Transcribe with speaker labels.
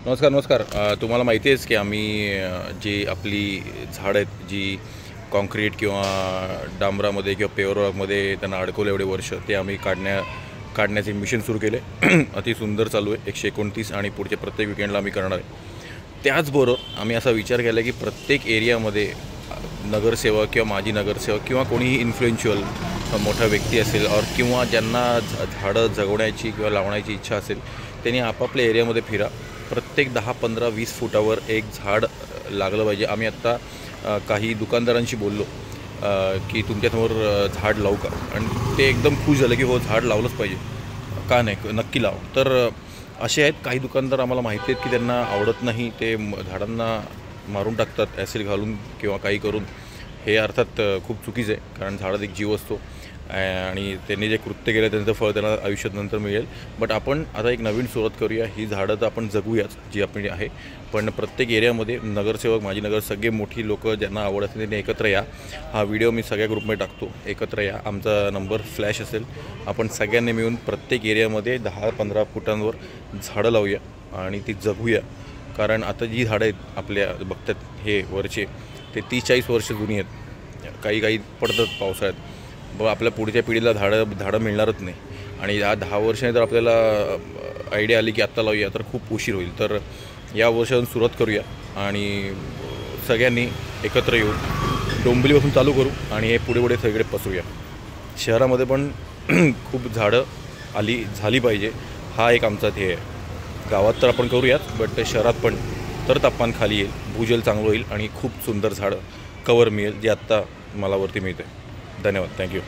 Speaker 1: नमस्कार नमस्कार. तुम्हाला माहिती आहेच की आम्ही जी आपली झाडं आहेत जी कॉन्क्रीट किंवा डांबरामध्ये किंवा पेवरमध्ये त्यांना अडकवलं एवढे वर्ष, ते आम्ही काढण्याचे मिशन सुरू केले. अति सुंदर चालू आहे. 129 आणि पुढच्या प्रत्येक विकेंडला आम्ही करणार आहे. त्याचबरोबर आम्ही असा विचार केला की प्रत्येक एरियामध्ये नगरसेवक किंवा माजी नगरसेवक किंवा कोणीही इन्फ्लुएन्शियल मोठा व्यक्ती असेल किंवा ज्यांना झाडं जगवण्याची किंवा लावण्याची इच्छा असेल, त्यांनी आपापल्या एरियामध्ये फिरा. प्रत्येक 10, 15, 20 फुटावर एक झाड लागलं पाहिजे. आम्ही आत्ता काही दुकानदारांशी बोललो की तुमच्यासमोर झाड लावू का, आणि ते एकदम खुश झालं की हो, झाड लावलंच पाहिजे, का नाही, नक्की लाव. तर असे आहेत काही दुकानदार आम्हाला माहिती आहेत की त्यांना आवडत नाही, ते झाडांना मारून टाकतात ॲसिड घालून किंवा काही करून. हे अर्थात खूप चुकीचं आहे, कारण झाडात एक जीव असतो आणि त्यांनी जे कृत्य केलं त्यांचं फळ त्यांना आयुष्यात नंतर मिळेल. बट आपण आता एक नवीन सुरुवात करूया. ही झाडं तर आपण जगूयाच जी आपली आहे, पण प्रत्येक एरियामध्ये नगरसेवक, माजी नगर, सगळे मोठी लोक ज्यांना आवड असेल त्यांनी एकत्र या. हा व्हिडिओ मी सगळ्या ग्रुपमध्ये टाकतो, एकत्र या. आमचा नंबर फ्लॅश असेल. आपण सगळ्यांनी मिळून प्रत्येक एरियामध्ये 10-15 फुटांवर झाडं लावूया आणि ती जगूया. कारण आता जी झाडं आहेत आपल्या बघतात हे वरचे, ते 30-40 वर्ष जुनी आहेत. काही पडतात पावसाळ्यात. आपल्या पुढच्या पिढीला झाडं मिळणारच नाही, आणि या 10 वर्षाने जर आपल्याला आयडिया आली की आत्ता लावूया तर खूप उशीर होईल. तर या वर्षातून सुरुवात करूया आणि सगळ्यांनी एकत्र येऊन डोंबिवलीपासून चालू करू आणि हे पुढे सगळे पसरूया. शहरामध्ये पण खूप झाडं झाली पाहिजे, हा एक आमचा ध्येय आहे. गावात तर आपण करूयाच, बट शहरात पण, तर तापमान खाली येईल, भूजल चांगलं होईल आणि खूप सुंदर झाडं कवर मिळेल, जे आत्ता मला वरती मिळते. धन्यवाद. थँक्यू.